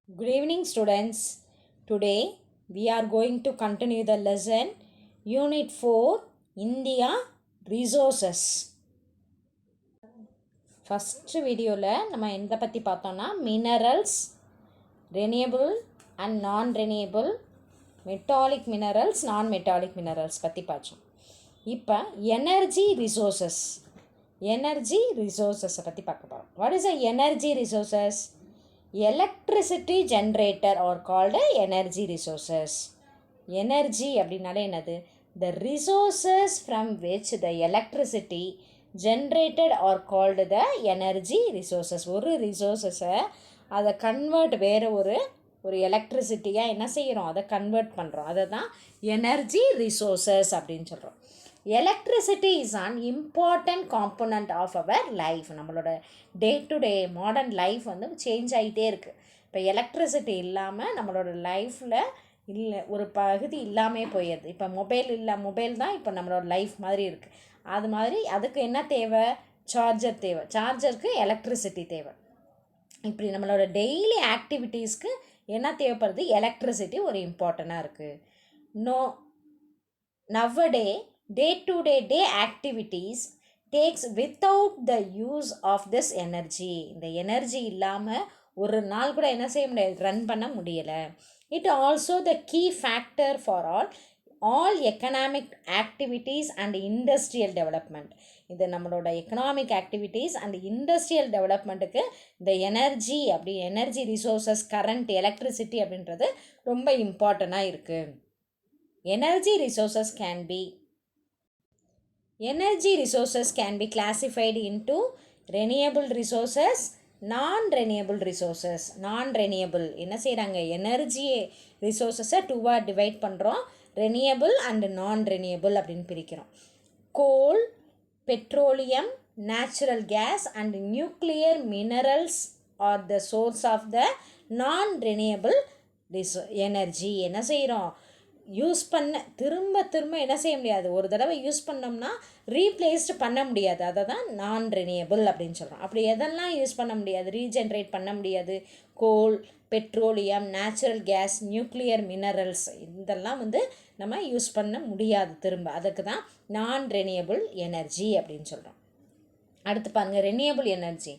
Good evening, students. Today we are going to continue the lesson Unit 4 India Resources. First video நம்ம எந்த பற்றி பார்த்தோம்னா minerals renewable and non-renewable metallic minerals நான் metallic minerals பற்றி பார்த்தோம். இப்போ எனர்ஜி ரிசோர்ஸஸை பற்றி பார்க்க போகிறோம். What is a energy resources? Electricity generator are called energy resources. Energy அப்படின்னாலே என்னது? த resources from which the electricity generated are called the energy resources. ஒரு ரிசோர்ஸஸை அதை கன்வெர்ட் வேறு ஒரு எலக்ட்ரிசிட்டியாக என்ன செய்கிறோம்? அதை கன்வெர்ட் பண்ணுறோம். அதை தான் எனர்ஜி ரிசோர்ஸஸ் அப்படின்னு சொல்கிறோம். Electricity is an important component of our life. நம்மளோட day to day modern life வந்து சேஞ்ச் ஆகிட்டே இருக்குது. இப்போ எலக்ட்ரிசிட்டி இல்லாமல் நம்மளோட லைஃப்பில் ஒரு பகுதி இல்லாமே போயிடுது. இப்போ மொபைல் தான் இப்போ நம்மளோட லைஃப் மாதிரி இருக்குது. அது மாதிரி அதுக்கு என்ன தேவை? சார்ஜர் தேவை. சார்ஜருக்கு எலக்ட்ரிசிட்டி தேவை. இப்படி நம்மளோட டெய்லி ஆக்டிவிட்டீஸ்க்கு என்ன தேவைப்படுது? எலக்ட்ரிசிட்டி ஒரு இம்பார்ட்டண்ட்டாக இருக்குது. Day-to-day activities takes without the use of this energy. இந்த எனர்ஜி இல்லாமல் ஒரு நாள் கூட என்ன செய்ய முடியாது? ரன் பண்ண முடியலை. It also the key factor for all economic activities and industrial development. இது நம்மளோட எக்கனாமிக் ஆக்டிவிட்டீஸ் அண்ட் இண்டஸ்ட்ரியல் டெவலப்மெண்ட்டுக்கு இந்த எனர்ஜி ரிசோர்ஸஸ், கரண்ட், எலக்ட்ரிசிட்டி அப்படின்றது ரொம்ப இம்பார்ட்டண்ட்டாக இருக்குது. Energy resources can be classified into renewable resources, non-renewable resources. Non-renewable என்ன செய்கிறாங்க? எனர்ஜி ரிசோர்ஸஸை டூவாக டிவைட் பண்ணுறோம். renewable அண்ட் non-renewable அப்படின்னு பிரிக்கிறோம். Coal, petroleum, natural gas and nuclear minerals are the source of the non-renewable energy. என்ன செய்கிறோம்? யூஸ் பண்ண திரும்ப என்ன செய்ய முடியாது? ஒரு தடவை யூஸ் பண்ணோம்னா ரீப்ளேஸ்டு பண்ண முடியாது. அதை தான் நான் ரெனியபிள் அப்படின்னு சொல்கிறோம். அப்படி எதெல்லாம் யூஸ் பண்ண முடியாது? ரீஜென்ரேட் பண்ண முடியாது. Coal, petroleum, natural gas, nuclear minerals இதெல்லாம் நம்ம யூஸ் பண்ண முடியாது திரும்ப. அதுக்கு தான் நான் ரெனியபிள் எனர்ஜி அப்படின்னு சொல்கிறோம். அடுத்து பாருங்கள், ரெனியபிள் energy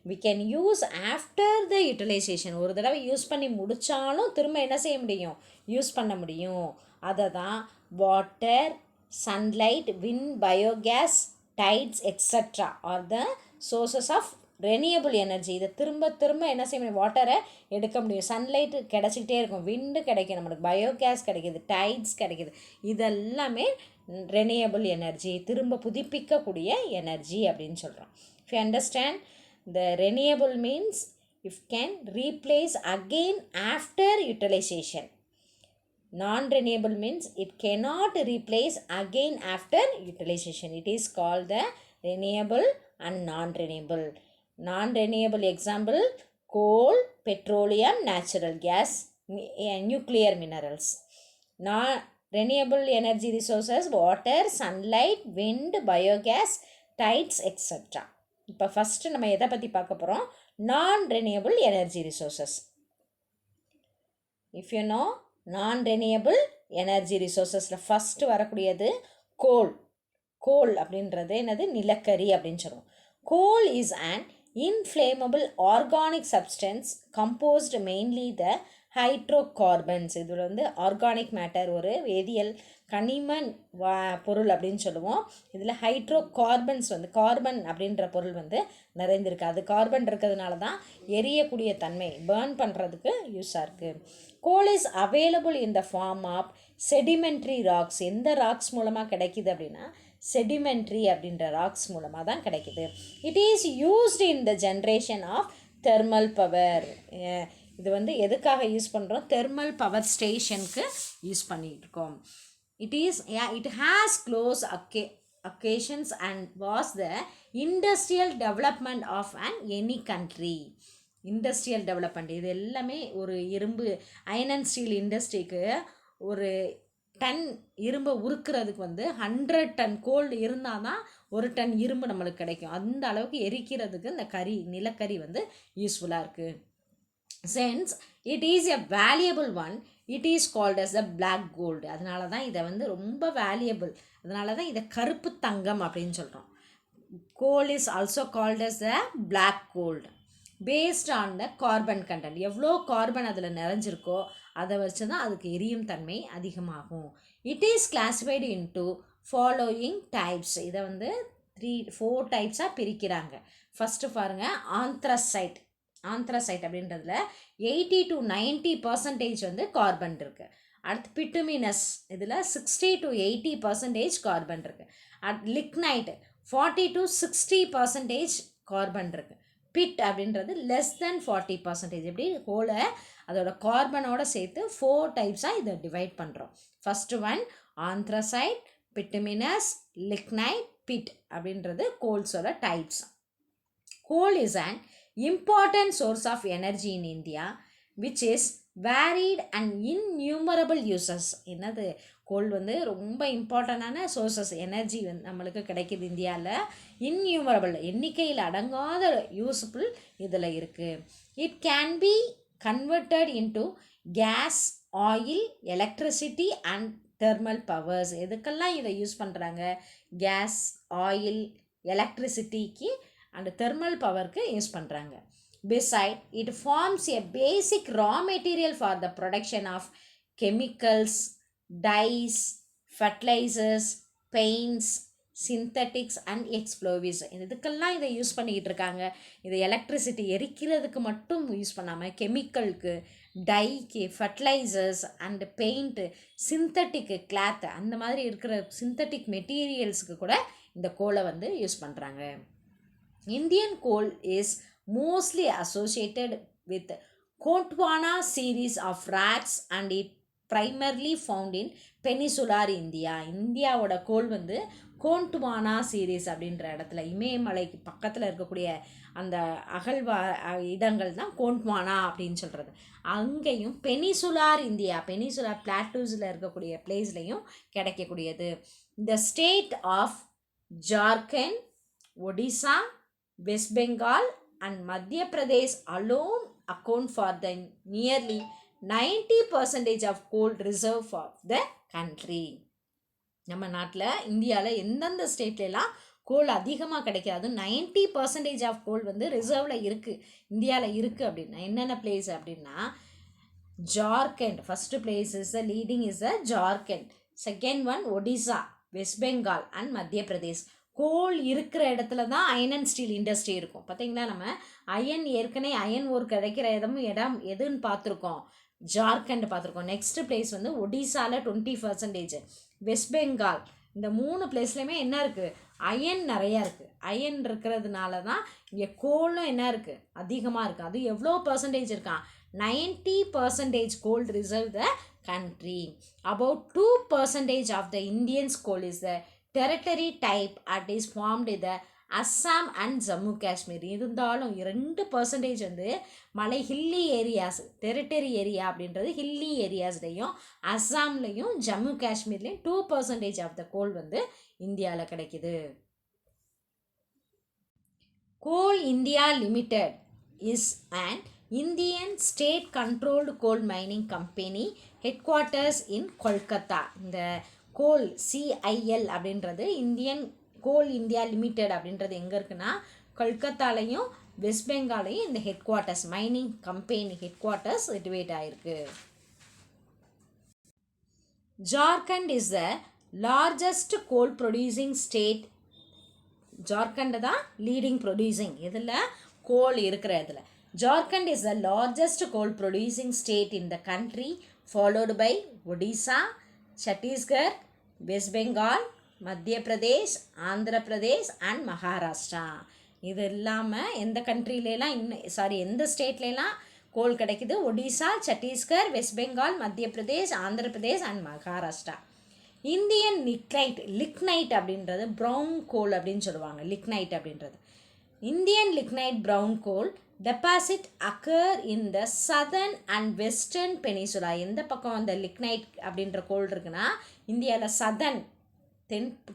we can use after the utilization. ஒரு தடவை யூஸ் பண்ணி முடித்தாலும் திரும்ப என்ன செய்ய முடியும்? யூஸ் பண்ண முடியும். அதை தான் water, sunlight, wind, biogas, tides extra are the sources of renewable energy. இதை திரும்ப என்ன செய்ய முடியும்? வாட்டரை எடுக்க முடியும். சன்லைட் கிடச்சிக்கிட்டே இருக்கும். விண்டு கிடைக்கும், நம்மளுக்கு பயோகேஸ் கிடைக்கிது, டைட்ஸ் கிடைக்கிது. இதெல்லாமே ரெனியபிள் எனர்ஜி, திரும்ப புதுப்பிக்கக்கூடிய எனர்ஜி அப்படின்னு சொல்கிறோம். if you understand, the renewable means it can replace again after utilization. Non-renewable means it cannot replace again after utilization. It is called the renewable and non-renewable. Non-renewable example: coal, petroleum, natural gas, nuclear minerals. Non-renewable energy resources: water, sunlight, wind, biogas, tides, etc. இப்போ first நம்ம எதை பற்றி பார்க்க போகிறோம்? Non renewable energy resources. If you know, non renewable energy ரிசோர்ஸஸில் first வரக்கூடியது கோல் அப்படின்றது என்னது? நிலக்கரி அப்படின்னு சொல்லுவோம். Goal is an inflammable organic substance composed mainly the hydrocarbons. இதில் ஆர்கானிக் மேட்டர், ஒரு வேதியியல் கனிம பொருள் அப்படின்னு சொல்லுவோம். இதில் ஹைட்ரோகார்பன்ஸ் கார்பன் அப்படின்ற பொருள் நிறைந்திருக்கு. அது கார்பன் இருக்கிறதுனால தான் எரியக்கூடிய தன்மை, பேர்ன் பண்ணுறதுக்கு யூஸாக இருக்குது. Coal is available in the form of sedimentary rocks. எந்த ராக்ஸ் மூலமாக கிடைக்கிது அப்படின்னா செடிமெண்ட்ரி அப்படின்ற ராக்ஸ் மூலமாக தான் கிடைக்கிது. It is used in the generation of thermal power. இது எதுக்காக யூஸ் பண்ணுறோம்? தெர்மல் பவர் ஸ்டேஷனுக்கு யூஸ் பண்ணிகிட்ருக்கோம். It has close occasions and was the industrial development of any country. Industrial development இது எல்லாமே ஒரு இரும்பு அயன் அண்ட் ஸ்டீல் இண்டஸ்ட்ரிக்கு ஒரு டன் இரும்பை உருக்கிறதுக்கு 100 டன் கோல்டு இருந்தால் தான் 1 டன் இரும்பு நம்மளுக்கு கிடைக்கும். அந்த அளவுக்கு எரிக்கிறதுக்கு இந்த நிலக்கரி யூஸ்ஃபுல்லாக இருக்குது. since it is a valuable one, it is called as the black gold. அதனால தான் இதை வந்து ரொம்ப வேல்யூபிள், அதனால தான் இதை கருப்பு தங்கம் அப்படின்னு சொல்கிறோம். coal is also called as the black gold based on the carbon content. எவ்வளோ கார்பன் அதில் நிறைஞ்சிருக்கோ அதை வச்சு தான் அதுக்கு எரியும் தன்மை அதிகமாகும். it is classified into following types. இதை வந்து 4 டைப்ஸாக பிரிக்கிறாங்க. ஃபஸ்ட்டு பாருங்கள், ஆந்த்ரசைட் அப்படின்றதுல 80 to 90% வந்து கார்பன் இருக்குது. அடுத்து பிட்டுமினஸ், இதில் 60 to 80% கார்பன் இருக்குது. லிக்னைட் 40 to 60% கார்பன் இருக்குது. பிட் அப்படின்றது லெஸ் தென் 40%. இப்படி ஹோலை அதோட கார்பனோட சேர்த்து 4 டைப்ஸாக இதை டிவைட் பண்ணுறோம். First one anthracite, bituminous, lignite, bit அப்படின்றது கோல்ஸோட types. coal is an important source of energy in India which is varied and innumerable uses. என்னது, கோல் வந்து ரொம்ப இம்பார்ட்டண்டான சோர்சஸ், எனர்ஜி வந்து நம்மளுக்கு கிடைக்கிது இந்தியாவில். இன்யூமரபிள், எண்ணிக்கையில் அடங்காத யூஸ்ஃபுல் இதில் இருக்குது. It can be converted into gas, oil, electricity and thermal powers. எதுக்கெல்லாம் இதை யூஸ் பண்ணுறாங்க? கேஸ், ஆயில், எலக்ட்ரிசிட்டிக்கு அண்ட் தெர்மல் பவருக்கு யூஸ் பண்ணுறாங்க. Beside, it forms a basic raw material for the production of chemicals, dyes, fertilizers, paints, synthetics and explosives. இதுக்கெல்லாம் இதை use பண்ணிக்கிட்டு இருக்காங்க. இது எலக்ட்ரிசிட்டி எரிக்கிறதுக்கு மட்டும் யூஸ் பண்ணாமல் கெமிக்கலுக்கு, டைக்கு, ஃபர்டிலைசர்ஸ் அண்ட் பெயிண்ட்டு, சிந்தட்டிக்கு கிளாத், அந்த மாதிரி இருக்கிற சிந்தட்டிக் மெட்டீரியல்ஸுக்கு கூட இந்த கோலை வந்து யூஸ் பண்ணுறாங்க. Indian coal is mostly associated with Gondwana series of rocks and it primarily found in peninsular India. இந்தியாவோட கோல் வந்து கோண்ட்வானா சீரீஸ் அப்படின்ற இடத்துல, இமயமலைக்கு பக்கத்தில் இருக்கக்கூடிய அந்த இடங்கள் தான் கோண்ட்வானா அப்படின்னு சொல்கிறது. அங்கேயும் பெனிசுலார் இந்தியா, பெனிசுலார் பிளாட்டூஸில் இருக்கக்கூடிய பிளேஸ்லையும் கிடைக்கக்கூடியது. இந்த state of Jharkhand, Odisha, West Bengal and Madhya Pradesh alone account for the nearly 90% of coal reserve for the country. நம்ம நாட்டில், இந்தியாவில் எந்தெந்த ஸ்டேட்லாம் கோல் அதிகமாக கிடைக்காது, 90% ஆஃப் கோல் வந்து ரிசர்வில் இருக்குது, இந்தியாவில் இருக்குது. அப்படின்னா என்னென்ன பிளேஸ் அப்படின்னா, Jharkhand first place is the leading is the Jharkhand. Second one Odisha, west Bengal and மத்திய பிரதேஷ். கோல் இருக்கிற இடத்துல தான் அயன் அண்ட் ஸ்டீல் இண்டஸ்ட்ரி இருக்கும். பார்த்தீங்களா, நம்ம ஏற்கனவே அயன் ஓர் கிடைக்கிற இடம் எதுன்னு பார்த்துருக்கோம், ஜார்க்கண்ட் பார்த்துருக்கோம். நெக்ஸ்ட் பிளேஸ் வந்து ஒடிசாவில் 20%, வெஸ்ட் பெங்கால். இந்த 3 பிளேஸ்லையுமே என்ன இருக்குது? அயன் நிறையா இருக்குது. அயன் இருக்கிறதுனால தான் இங்கே கோலும் என்ன இருக்குது? அதிகமாக இருக்குது. அது எவ்வளோ பர்சன்டேஜ் இருக்கான்? 90% coal reserve the country. About 2% of the Indians coal is the territory type that is formed in the Assam and Jammu Kashmir. இருந்தாலும் 2% வந்து மலை ஹில்லி ஏரியாஸ், டெரிட்டரி ஏரியா அப்படின்றது ஹில்லி ஏரியாஸ்லையும் அஸ்ஸாம்லேயும் ஜம்மு காஷ்மீர்லேயும் 2% ஆஃப் த கோல் வந்து இந்தியாவில் கிடைக்குது. Coal India limited is and Indian state controlled coal mining company, head quarters in Kolkata. இந்த கோல் சிஐஎல் அப்படின்றது இந்தியன் கோல் இந்தியா லிமிடெட் அப்படின்றது எங்கே இருக்குன்னா கொல்கத்தாலையும் வெஸ்ட் பெங்காலையும் இந்த head quarters, mining company head quarters situated ஆகிருக்கு. Jharkhand is the largest coal producing state. Jharkhand தான் லீடிங் ப்ரொடியூசிங் இதில் கோல் இருக்கிற இதில். Jharkhand is the largest coal producing state in the country, followed by Odisha, Chhattisgarh, West Bengal, Madhya Pradesh, Andhra Pradesh and Maharashtra. இது இல்லாமல் எந்த கண்ட்ரிலலாம் எந்த ஸ்டேட்லாம் கோல் கிடைக்குது? Odisha, Chhattisgarh, West Bengal, Madhya Pradesh, Andhra Pradesh and Maharashtra. Indian lignite அப்படின்றது ப்ரௌன் கோல் அப்படின்னு சொல்லுவாங்க. லிக்னைட் அப்படின்றது Indian lignite brown goal deposit occur in the southern and western peninsula. எந்த பக்கம் அந்த லிக்னைட் அப்படின்ற கோல் இருக்குன்னா இந்தியாவில் சதர்ன்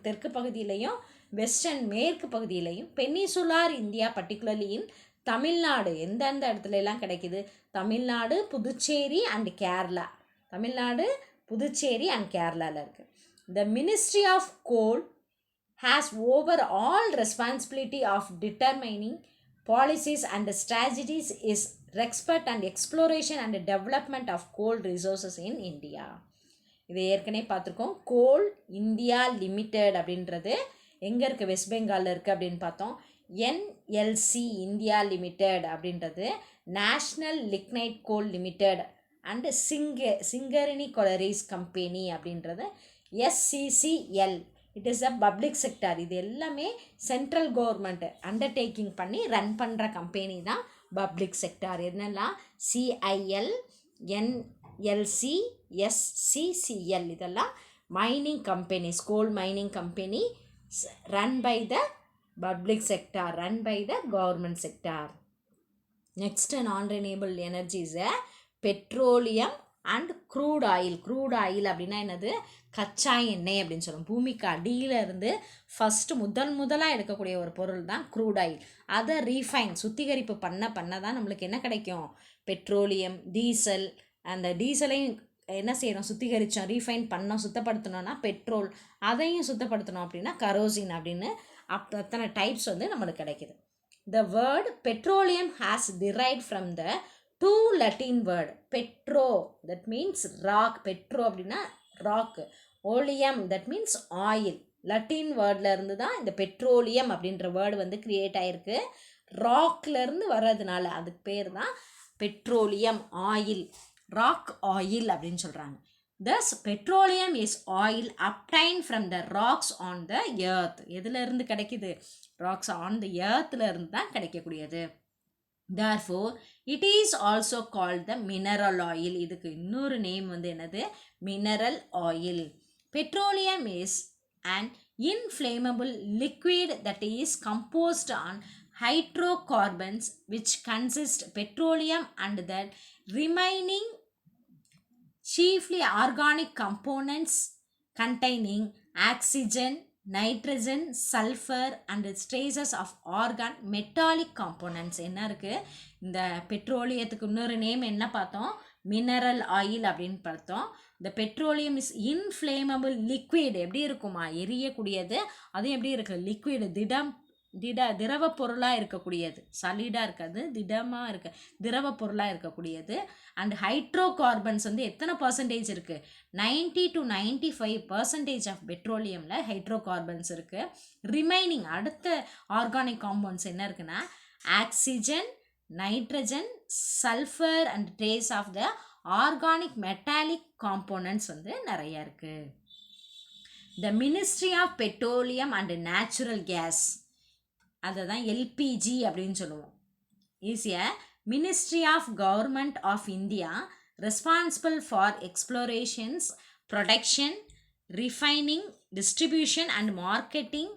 தெற்கு பகுதியிலையும் வெஸ்டர்ன் மேற்கு பகுதியிலையும், பெனிசுலார் இந்தியா பர்டிகுலர்லி இன் தமிழ்நாடு எந்தெந்த இடத்துல எல்லாம் கிடைக்குது? தமிழ்நாடு, புதுச்சேரி அண்ட் கேரளா. தமிழ்நாடு, புதுச்சேரி அண்ட் கேரளாவில் இருக்குது. The Ministry of Coal has overall responsibility of determining policies and strategies is expert and exploration and development of coal resources in India. இது ஏற்கனவே பார்த்துருக்கோம். கோல் இந்தியா லிமிடெட் அப்படின்றது எங்கே இருக்குது? வெஸ்ட் பெங்காலில் இருக்குது அப்படின்னு பார்த்தோம். என்எல்சி இந்தியா லிமிடெட் அப்படின்றது national lignite coal limited and Singareni collieries company அப்படின்றது SCCL. It is a public sector. இது எல்லாமே சென்ட்ரல் கவர்மெண்ட் அண்டர்டேக்கிங் பண்ணி ரன் பண்ணுற கம்பெனி தான் பப்ளிக் செக்டார். என்னெல்லாம்? சிஐஎல், என்எல்சி, எஸ்சிசிஎல் இதெல்லாம் mining companies, coal mining company run by the public sector, run by the government sector. Next non renewable energies petroleum and crude oil. Crude oil அப்படின்னா என்னது? கச்சா எண்ணெய் அப்படின்னு சொல்லுவோம். பூமிக்கு அடியில் இருந்து ஃபஸ்ட்டு முதலாக எடுக்கக்கூடிய ஒரு பொருள் தான் க்ரூட் ஆயில். அதை ரீஃபைன் சுத்திகரிப்பு பண்ண தான் நம்மளுக்கு என்ன கிடைக்கும்? Petroleum, diesel. அந்த டீசலையும் என்ன செய்யணும்? சுத்திகரித்தோம், ரீஃபைன் பண்ணோம், சுத்தப்படுத்தணும்னா பெட்ரோல். அதையும் சுத்தப்படுத்தணும் அப்படின்னா கரோசின் அப்படின்னு அத்தனை டைப்ஸ் வந்து நம்மளுக்கு கிடைக்கிது. The word petroleum has derived from the two Latin word petro, that means rock. petro அப்படின்னா rock. oleum, that means oil. லட்டின் வேர்டில் இருந்து தான் இந்த பெட்ரோலியம் அப்படின்ற வேர்டு வந்து கிரியேட் ஆகிருக்கு. ராக்லேருந்து வர்றதுனால அதுக்கு பேர் தான் பெட்ரோலியம், ஆயில், ராக் ஆயில் அப்படின்னு சொல்கிறாங்க. Thus petroleum is oil obtained from the rocks on the earth. எதுலேருந்து கிடைக்குது? rocks on the earthல இருந்து தான் கிடைக்கக்கூடியது. Therefore it is also called the mineral oil. இதுக்கு இன்னொரு நேம் வந்து என்னது? mineral oil. Petroleum is an inflammable liquid that is composed on hydrocarbons which consist petroleum and the remaining chiefly organic components containing oxygen, nitrogen, sulfur and traces of organ metallic components. என்ன இருக்குது? இந்த பெட்ரோலியத்துக்கு இன்னொரு name என்ன பார்த்தோம்? Mineral oil அப்படின்னு பார்த்தோம். இந்த petroleum is inflammable liquid. எப்படி இருக்குமா? எரியக்கூடியது. அதுவும் எப்படி இருக்குது? லிக்விட், திரவ பொருளாக இருக்கக்கூடியது. சாலிடாக இருக்காது, திடமாக இருக்க திரவ பொருளாக இருக்கக்கூடியது. அண்ட் ஹைட்ரோ கார்பன்ஸ் வந்து எத்தனை பர்சன்டேஜ் இருக்குது? 90 to 95% ஆஃப் பெட்ரோலியமில் ஹைட்ரோ கார்பன்ஸ் இருக்குது. ரிமைனிங் அடுத்த ஆர்கானிக் காம்பவுண்ட்ஸ் என்ன இருக்குன்னா oxygen, nitrogen, sulphur and trace of the organic metallic components வந்து நிறையா இருக்குது. The ministry of petroleum and natural gas, அதை தான் எல்பிஜி அப்படின்னு சொல்லுவோம். ஈஸியாக ministry of government of India responsible for explorations, production, refining, distribution and marketing,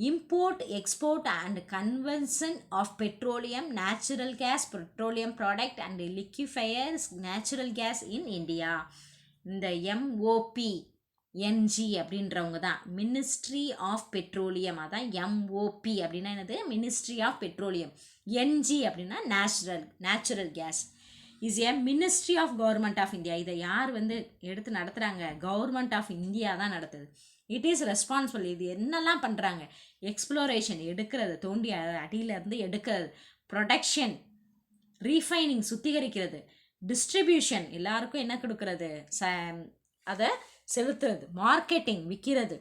import, export and conversion of petroleum, natural gas, petroleum product and liquefiers natural gas in India. இந்த MOP NG அப்படின்றவங்க தான் ministry of petroleum. அதான் MOP அப்படின்னா என்னது? Ministry of petroleum. NG அப்படின்னா natural gas. Is a ministry of government of India. இதை யார் வந்து எடுத்து நடத்துகிறாங்க? கவர்மெண்ட் ஆஃப் இந்தியா தான் நடத்துது. It is responsible. இது என்னெல்லாம் பண்ணுறாங்க? எக்ஸ்ப்ளோரேஷன், எடுக்கிறது, தோண்டி அடியிலேருந்து எடுக்கிறது, ப்ரொடக்ஷன், ரீஃபைனிங், சுத்திகரிக்கிறது, டிஸ்ட்ரிபியூஷன், எல்லாருக்கும் என்ன கொடுக்கறது? அதை செலுத்துறது, மார்க்கெட்டிங், விற்கிறது,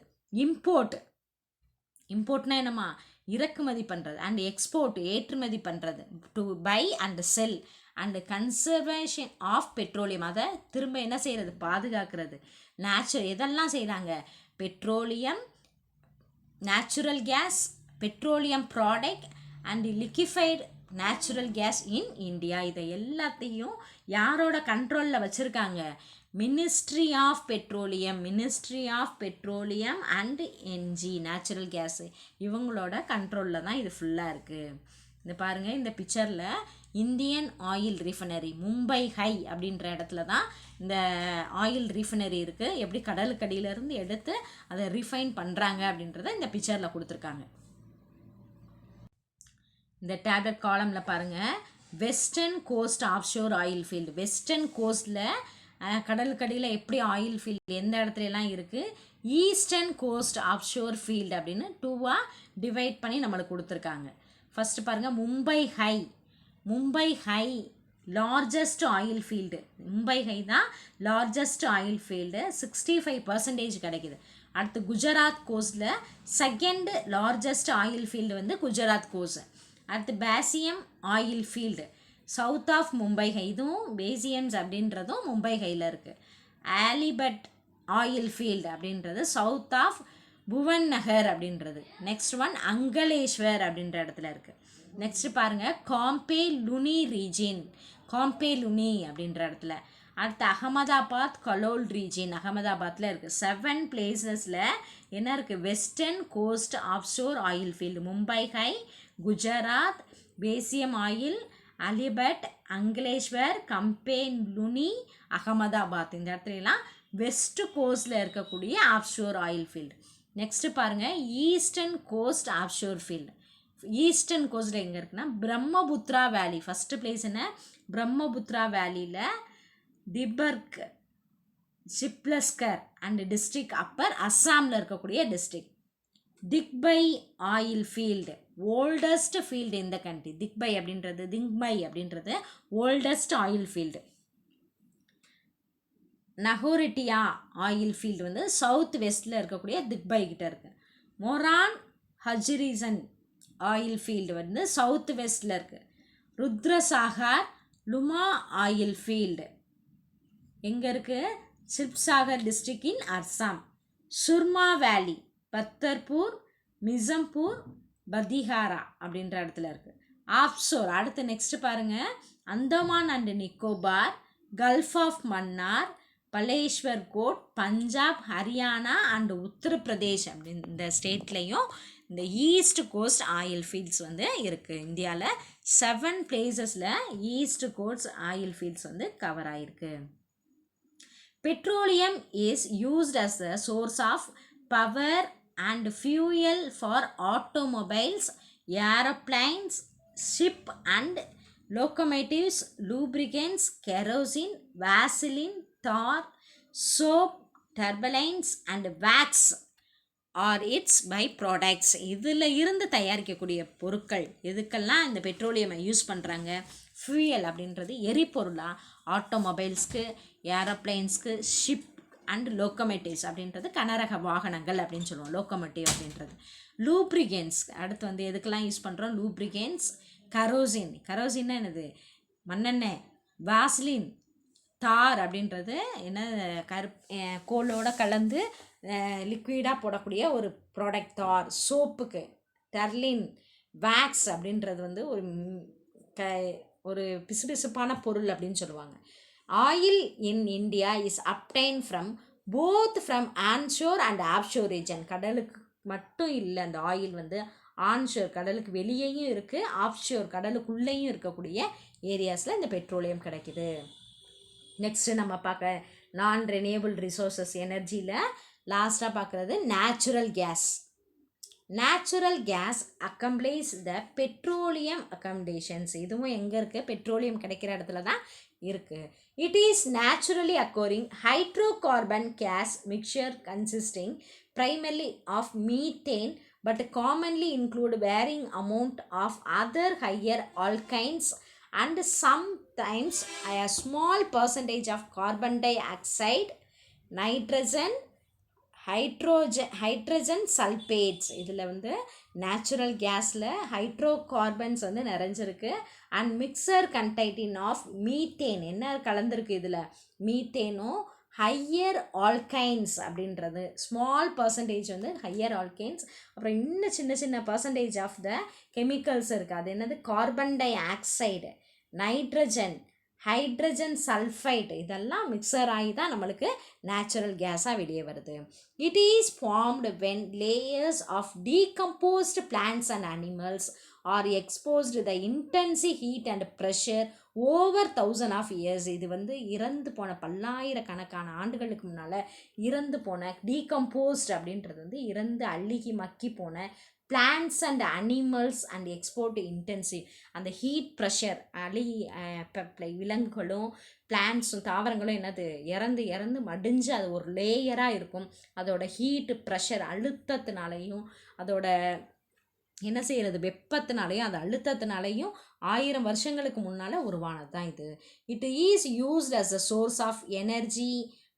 இம்போர்ட்னா என்னம்மா? இறக்குமதி பண்ணுறது, அண்ட் எக்ஸ்போர்ட், ஏற்றுமதி பண்ணுறது, to buy and sell and conservation of petroleum, அதை திரும்ப என்ன செய்கிறது? பாதுகாக்கிறது. எதெல்லாம் செய்கிறாங்க? Petroleum, natural gas, petroleum product and liquefied natural gas in India. இதை எல்லாத்தையும் யாரோட கண்ட்ரோலில் வச்சுருக்காங்க? Ministry of petroleum, ministry of petroleum and NG, natural gas, இவங்களோட கண்ட்ரோலில் தான் இது ஃபுல்லாக இருக்குது. இந்த பாருங்கள், இந்த பிக்சரில் Indian oil refinery, Mumbai high அப்படின்ற இடத்துல தான் இந்த ஆயில் ரிஃபைனரி இருக்குது. எப்படி கடலுக்கடியிலேருந்து எடுத்து அதை ரிஃபைன் பண்ணுறாங்க அப்படின்றத இந்த பிக்சரில் கொடுத்துருக்காங்க. இந்த டேப்லெட் காலமில் பாருங்கள், western coast offshore oil field. Western கோஸ்டில் கடலுக்கடியில் எப்படி ஆயில் ஃபீல்டு எந்த இடத்துலலாம் இருக்குது, ஈஸ்டர்ன் கோஸ்ட் ஆஃப்ஷோர் ஃபீல்டு அப்படின்னு 2ஆக டிவைட் பண்ணி நம்மளுக்கு கொடுத்துருக்காங்க. ஃபஸ்ட்டு பாருங்கள், Mumbai high largest oil field. Mumbai high தான் லார்ஜஸ்ட் ஆயில் ஃபீல்டு, 65% கிடைக்குது. அடுத்து குஜராத் கோஸ்டில் செகண்ட் லார்ஜஸ்ட் ஆயில் ஃபீல்டு வந்து குஜராத் கோஸ்ட். அடுத்து Bassein oil field south of Mumbai high, இதுவும் பேசியம்ஸ் அப்படின்றதும் மும்பை ஹையில் இருக்குது. ஆலிபட் ஆயில் ஃபீல்டு அப்படின்றது சவுத் ஆஃப் புவன் நகர் அப்படின்றது. நெக்ஸ்ட் ஒன் அங்கலேஸ்வர் அப்படின்ற இடத்துல இருக்குது. நெக்ஸ்ட் பாருங்கள், காம்பே லுனி அப்படின்ற இடத்துல. அடுத்து அகமதாபாத் கலோல் ரீஜியன் அகமதாபாத்தில் இருக்குது. 7 பிளேசஸில் என்ன இருக்குது, western coast offshore oil field, Mumbai high, Gujarat, Bassein oil, Aliabet, Ankleshwar, Cambay Luni, Ahmedabad. இந்த இடத்துலலாம் வெஸ்ட் கோஸ்டில் இருக்கக்கூடிய ஆஃப்ஷோர் ஆயில் ஃபீல்டு. நெக்ஸ்ட்டு பாருங்கள், eastern coast offshore field. Eastern கோஸ்டில் எங்கே இருக்குன்னா பிரம்மபுத்ரா வேலி. ஃபஸ்ட்டு பிளேஸ் என்ன, பிரம்மபுத்ரா வேலியில் Dibrugarh, Sibsagar and district upper அஸ்ஸாமில் இருக்கக்கூடிய district. Digboi oil field oldest field இந்த கண்ட்ரி. திக்பை அப்படின்றது oldest oil field. Naharkatiya oil field வந்து சவுத் வெஸ்ட்டில் இருக்கக்கூடிய திக்பை கிட்ட இருக்குது. மொரான் ஹஜ்ரிசன் ஆயில் ஃபீல்டு வந்து சவுத் வெஸ்ட்டில் இருக்குது. ருத்ரசாகர் லுமா ஆயில் ஃபீல்டு எங்கே இருக்குது, சிப்சாகர் டிஸ்ட்ரிக்ட் இன் அஸ்ஸாம். சுர்மா வேலி பத்தர்பூர், மிசம்பூர், பதிஹாரா அப்படின்ற இடத்துல இருக்குது. ஆஃப்ஷோர் அடுத்து நெக்ஸ்ட்டு பாருங்கள், Andaman and Nicobar, gulf of Mannar, Baleshwar coast, Punjab, Haryana and Uttar Pradesh அப்படின்னு இந்த ஸ்டேட்லேயும் இந்த ஈஸ்ட் கோஸ்ட் ஆயில் ஃபீல்ட்ஸ் வந்து இருக்குது. இந்தியாவில் 7 பிளேசஸில் ஈஸ்ட் கோஸ்ட் ஆயில் ஃபீல்ட்ஸ் வந்து கவர் ஆகிருக்கு. Petroleum is used as a source of power and fuel for automobiles, airplanes, ship and locomotives, lubricants, kerosene, vaseline, tar, soap, turbines and wax are its byproducts. இதில் இருந்து தயாரிக்கக்கூடிய பொருட்கள் எதுக்கெல்லாம் இந்த பெட்ரோலியமை use பண்ணுறாங்க, fuel அப்படின்றது எரிபொருளாக, ஆட்டோமொபைல்ஸ்க்கு, ஏரோப்ளைன்ஸ்க்கு, ஷிப் அண்ட் லோக்கோமோட்டிவ்ஸ் அப்படின்றது கனரக வாகனங்கள் அப்படின்னு சொல்லுவோம், லோக்கோமோட்டிவ் அப்படின்றது. லூப்ரிகன்ஸ் அடுத்து வந்து எதுக்கெல்லாம் யூஸ் பண்ணுறோம், லூப்ரிகன்ஸ், கரோசின்னா என்னது, மண்ணெண்ணெய், வாஸ்லின், தார் அப்படின்றது என்ன, கோலோட கலந்து லிக்விடாக போடக்கூடிய ஒரு ப்ராடக்ட் தார். சோப்புக்கு டர்லின், வேக்ஸ் அப்படின்றது வந்து ஒரு பிசுபிசுப்பான பொருள் அப்படின்னு சொல்லுவாங்க. Oil in India is obtained from both from onshore and offshore region. கடலுக்கு மட்டும் இல்லை, அந்த ஆயில் வந்து ஆன்ஷோர் கடலுக்கு வெளியேயும் இருக்குது, ஆஃப்ஷோர் கடலுக்குள்ளேயும் இருக்கக்கூடிய ஏரியாஸில் இந்த பெட்ரோலியம் கிடைக்குது. நெக்ஸ்ட்டு நம்ம பார்க்க நான் ரெனியபிள் ரிசோர்ஸஸ் எனர்ஜியில் லாஸ்ட்டாக பார்க்குறது natural gas accompanies the petroleum accumulations. இதுவும் எங்கே இருக்குது, பெட்ரோலியம் கிடைக்கிற இடத்துல தான் இருக்குது. It is naturally occurring hydrocarbon gas mixture consisting primarily of methane but commonly include varying amount of other higher alkynes and sometimes a small percentage of carbon dioxide, nitrogen, hydrogen sulphates. இதில் வந்து natural கேஸில் hydrocarbons வந்து நிறைஞ்சிருக்கு. And mixture containing of methane என்ன கலந்துருக்கு, இதில் மீத்தேனும் higher alkanes அப்படின்றது ஸ்மால் பர்சன்டேஜ் வந்து ஹையர் ஆல்கைன்ஸ். அப்புறம் இன்னும் சின்ன சின்ன பர்சன்டேஜ் ஆஃப் த கெமிக்கல்ஸ் இருக்குது. அது என்னது, carbon dioxide, nitrogen, hydrogen sulphide, இதெல்லாம் மிக்சர் ஆகி தான் நம்மளுக்கு நேச்சுரல் கேஸாக வெளியே வருது. It is formed when layers of decomposed plants and animals are exposed the intensive heat and pressure over 1000 of years. இது வந்து இறந்து போன பல்லாயிரக்கணக்கான ஆண்டுகளுக்கு முன்னால் இறந்து போன டீகம்போஸ்ட் அப்படின்றது வந்து இறந்து அழுகி மக்கி போன plants and animals and export intensive. அந்த ஹீட் ப்ரெஷர் விலங்குகளும் பிளான்ட்ஸும் தாவரங்களும் என்னது இறந்து இறந்து மடிஞ்சு அது ஒரு லேயராக இருக்கும். அதோட ஹீட் ப்ரெஷர் அழுத்தத்தினாலையும் அதோட என்ன செய்கிறது வெப்பத்தினாலையும் அது அழுத்தத்தினாலையும் 1000 வருஷங்களுக்கு முன்னால் உருவானது தான் இது. It is used as a source of energy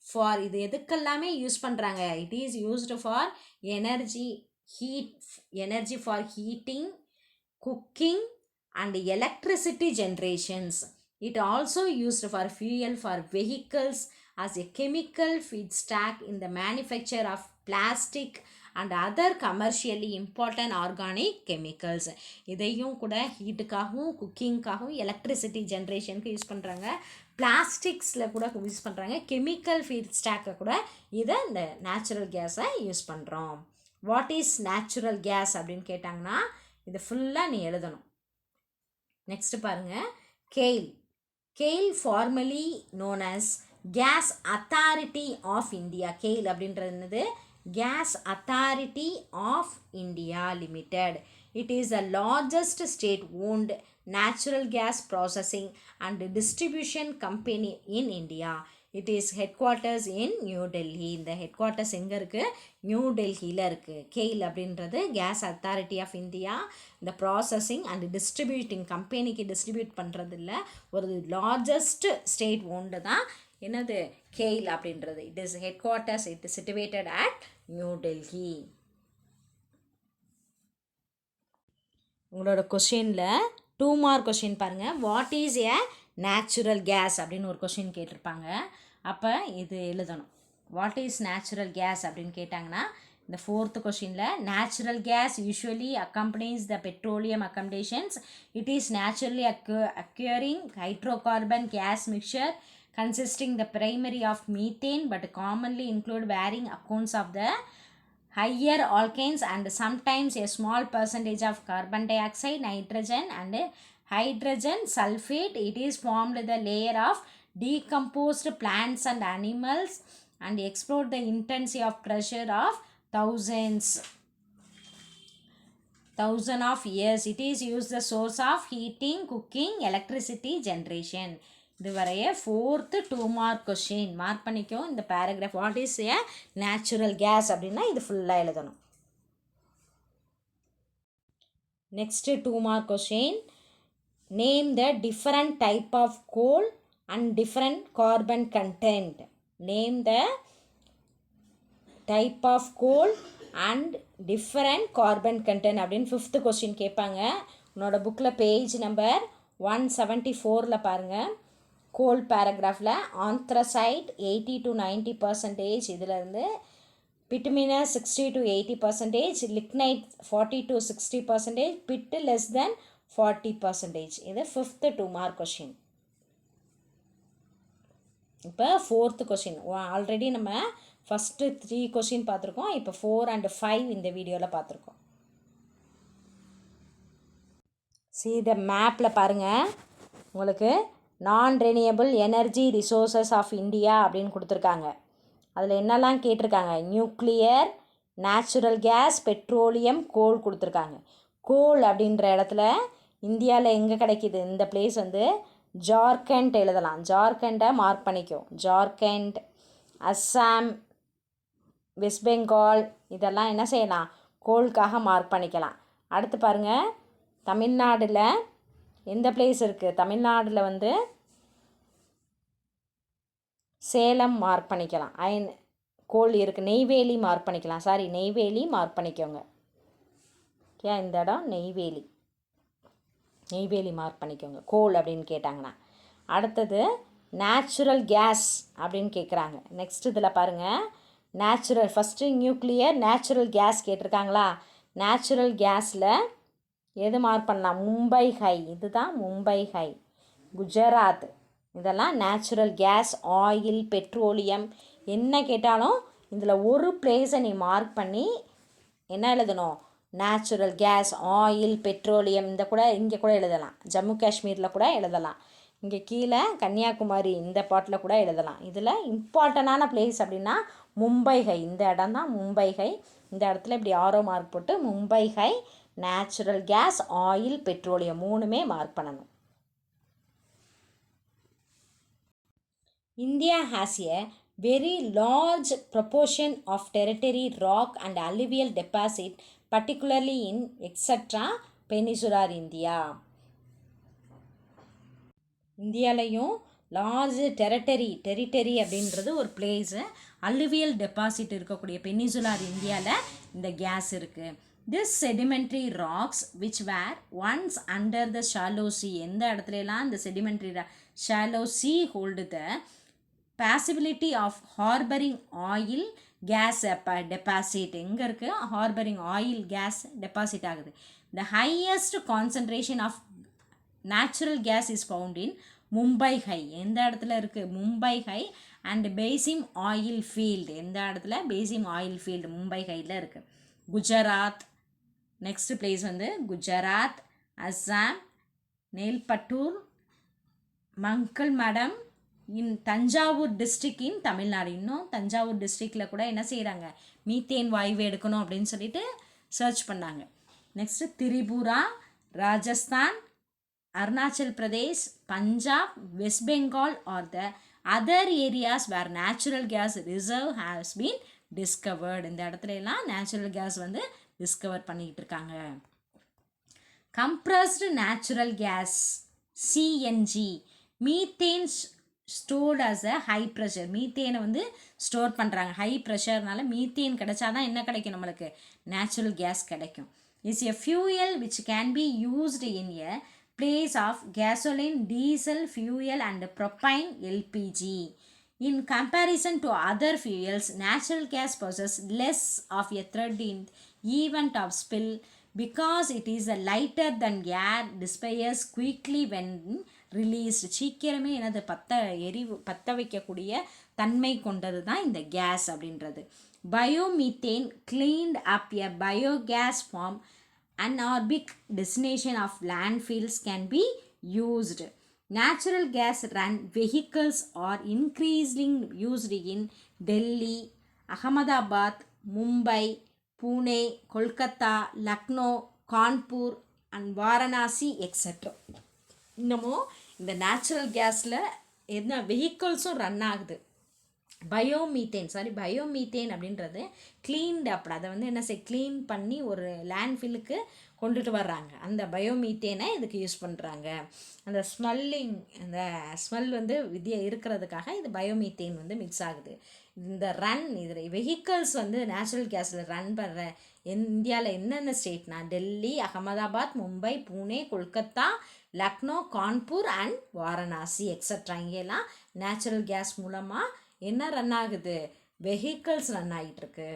for, இது எதுக்கெல்லாமே யூஸ் பண்ணுறாங்க, it is used for energy for heating, cooking and electricity generations. It also used for fuel for vehicles, as a chemical feedstock in the manufacture of plastic and other commercially important organic chemicals. இதையும் கூட ஹீட்டுக்காகவும் குக்கிங்காகவும் electricity ஜென்ரேஷனுக்கு use பண்ணுறாங்க. பிளாஸ்டிக்ஸில் கூட use பண்ணுறாங்க. Chemical ஃபீட்ஸ்டாக்கை கூட இதை இந்த natural கேஸை யூஸ் பண்ணுறோம். வாட் இஸ் நேச்சுரல் கேஸ் அப்படின்னு கேட்டாங்கன்னா இது ஃபுல்லாக நீ எழுதணும். நெக்ஸ்ட் பாருங்கள், GAIL. GAIL formerly known as gas authority of India. GAIL அப்படின்றது என்னது? Gas authority of India limited. It is the largest state owned natural gas processing and distribution company in India. It is head quarters in New Delhi. இந்த head quarters எங்கே இருக்குது? New டெல்லியில் இருக்குது. கெயில் அப்படின்றது case authority of India. இந்த processing and distributing கம்பெனிக்கு distribute பண்ணுறது இல்லை, ஒரு லார்ஜஸ்ட் ஸ்டேட் ஓன்டு தான் என்னது கெயில் அப்படின்றது. It is head quarters, it is situated at new Delhi. உங்களோட கொஷினில் 2 மார்க் கொஷின் பாருங்கள். What is a natural case அப்படின்னு ஒரு கொஷின் கேட்டிருப்பாங்க. அப்போ இது எழுதணும். வாட் இஸ் நேச்சுரல் கேஸ் அப்படின்னு கேட்டாங்கன்னா இந்த 4th கொஷினில் natural gas usually accompanies the petroleum accumulations. It is naturally occurring hydrocarbon gas mixture consisting the primary of methane but commonly include varying accounts of the higher alkanes and sometimes a small percentage of carbon dioxide, nitrogen and hydrogen sulfate. It is formed the layer of decomposed plants and animals and explode the intensity of pressure of thousands of years. It is used the source of heating, cooking, electricity generation. இதுவரைய 4th 2 mark question mark பண்ணிக்கோ. இந்த paragraph what is a natural gas அப்படின்னா இது ஃபுல்லாக எழுதணும். Next 2 mark question. Name the different type of coal and different carbon content. Name the type of coal and different carbon content அப்படின்னு 5th question கேட்பாங்க. உன்னோட புக்கில் பேஜ் நம்பர் 174 பாருங்கள். கோல் பேராகிராஃபில் anthracite 80 to 90%, இதிலேருந்து bituminous 60 to 80%, lignite 40 to 60%, bit less than 40%. இது 5th 2 mark question. இப்போ 4th question. Already நம்ம first 3 question பார்த்துருக்கோம். இப்போ 4 and 5 இந்த வீடியோவில் பார்த்துருக்கோம். இந்த மேப்பில் பாருங்கள், உங்களுக்கு நான் renewable energy resources of India அப்படின்னு கொடுத்துருக்காங்க. அதில் என்னெல்லாம் கேட்டிருக்காங்க? நியூக்ளியர், நேச்சுரல் கேஸ், பெட்ரோலியம், கோல் கொடுத்துருக்காங்க. கோல் அப்படின்ற இடத்துல இந்தியாவில் எங்கே கிடைக்கிது? இந்த பிளேஸ் வந்து ஜார்க்கண்ட் எழுதலாம். ஜார்க்கண்டை மார்க் பண்ணிக்கோ. ஜார்க்கண்ட், அஸ்ஸாம், வெஸ்ட் பெங்கால் இதெல்லாம் என்ன செய்யலாம்? கோலுக்காக மார்க் பண்ணிக்கலாம். அடுத்து பாருங்கள், தமிழ்நாடில் எந்த பிளேஸ் இருக்குது? தமிழ்நாடில் வந்து சேலம் மார்க் பண்ணிக்கலாம். கோல் இருக்குது. நெய்வேலி மார்க் பண்ணிக்கலாம். நெய்வேலி மார்க் பண்ணிக்கோங்க. ஓகே, இந்த இடம் நெய்வேலி மார்க் பண்ணிக்கோங்க கோல் அப்படின்னு கேட்டாங்கன்னா. அடுத்தது நேச்சுரல் கேஸ் அப்படின்னு கேட்குறாங்க. நெக்ஸ்ட் இதில் பாருங்கள், natural first nuclear, natural gas கேட்டிருக்காங்களா? நேச்சுரல் கேஸில் எது மார்க் பண்ணலாம்? மும்பை ஹை. இதுதான் மும்பை ஹை. குஜராத் இதெல்லாம் நேச்சுரல் கேஸ். ஆயில், பெட்ரோலியம் என்ன கேட்டாலும் இதில் ஒரு பிளேஸை நீ மார்க் பண்ணி என்ன எழுதணும்? Natural gas, oil, petroleum. இங்கே கூட எழுதலாம். ஜம்மு காஷ்மீரில் கூட எழுதலாம். இங்கே கீழே கன்னியாகுமரி இந்த பாட்டில் கூட எழுதலாம். இதில் இம்பார்ட்டண்டான பிளேஸ் அப்படின்னா மும்பை ஹை. இந்த இடம் தான் மும்பை ஹை. இந்த இடத்துல இப்படி ஆரோ மார்க் போட்டு Mumbai high, natural gas, oil, petroleum மூணுமே மார்க் பண்ணணும். India has a very large proportion of territory, rock and alluvial deposit, particularly in etc. Peninsular India. இந்தியாலையும் லார்ஜ் டெரிட்டரி அப்படின்றது ஒரு பிளேஸு, அல்லுவியல் டெபாசிட் இருக்கக்கூடிய பெனிசுலார் இந்தியாவில் இந்த கேஸ் இருக்குது. This sedimentary rocks which were once under the shallow sea, எந்த இடத்துலலாம் இந்த sedimentary shallow sea hold the possibility of harbouring oil gas deposit, எங்கே இருக்குது ஹார்பரிங் ஆயில் கேஸ் டெபாசிட் ஆகுது. The highest concentration of natural gas is found in Mumbai High, எந்த இடத்துல இருக்குது Mumbai High, and Bassein oil field, எந்த இடத்துல பேசிம் ஆயில் ஃபீல்டு மும்பை ஹையில் இருக்குது. குஜராத், நெக்ஸ்ட் பிளேஸ் வந்து குஜராத், அஸ்ஸாம், நெல்பட்டூர், மங்கள் மடம் இன் தஞ்சாவூர் டிஸ்ட்ரிக்ட் இன் தமிழ்நாடு. இன்னும் தஞ்சாவூர் டிஸ்ட்ரிக்டில் கூட என்ன செய்கிறாங்க, மீத்தேன் வாயு எடுக்கணும் அப்படின்னு சொல்லிட்டு சர்ச் பண்ணாங்க. Next Tripura, Rajasthan, Arunachal Pradesh, Punjab, West Bengal are the other areas where natural gas reserve has been discovered. இந்த இடத்துல எல்லாம் நேச்சுரல் கேஸ் வந்து டிஸ்கவர் பண்ணிக்கிட்டு இருக்காங்க. Compressed natural gas CNG, methane stored as a high pressure, மீத்தேனை வந்து ஸ்டோர் பண்ணுறாங்க. ஹை ப்ரெஷர்னால மீத்தேன் கிடைச்சாதான் என்ன கிடைக்கும் நம்மளுக்கு, நேச்சுரல் கேஸ் கிடைக்கும். Is a fuel which can be used in a place of gasoline, diesel fuel and propane LPG. In comparison to other fuels, natural gas possesses less of a threat in event of spill because it is lighter than air, disappears quickly when released. சீக்கிரமே என்னது பற்ற வைக்கக்கூடிய தன்மை கொண்டது தான் இந்த case அப்படின்றது. பயோமீத்தேன் cleaned up a biogas form, anaerobic destination of landfills can be used. Natural gas run vehicles are increasingly used in Delhi, Ahmedabad, Mumbai, Pune, Kolkata, Lucknow, Kanpur and Varanasi etc. இன்னமும் இந்த natural கேஸில் என்ன வெஹிக்கிள்ஸும் run ஆகுது. பயோமீத்தேன் அப்படின்றது cleaned அப்படி அதை வந்து என்ன க்ளீன் பண்ணி ஒரு லேண்ட்ஃபில்லுக்கு கொண்டுட்டு வர்றாங்க. அந்த பயோமீத்தேனை இதுக்கு யூஸ் பண்ணுறாங்க. அந்த அந்த ஸ்மெல் வந்து இருக்கிறதுக்காக இது பயோமீத்தேன் வந்து மிக்ஸ் ஆகுது. இந்த இதில் வெஹிக்கிள்ஸ் வந்து நேச்சுரல் கேஸில் ரன் பண்ணுற இந்தியாவில் என்னென்ன ஸ்டேட்னா டெல்லி, அகமதாபாத், மும்பை, பூனே, கொல்கத்தா, லக்னோ, கான்பூர் அண்ட் வாரணாசி எக்ஸட்ரா. இங்கெல்லாம் நேச்சுரல் கேஸ் மூலமாக என்ன ரன் ஆகுது, வெஹிக்கிள்ஸ் ரன் ஆகிட்டுருக்கு.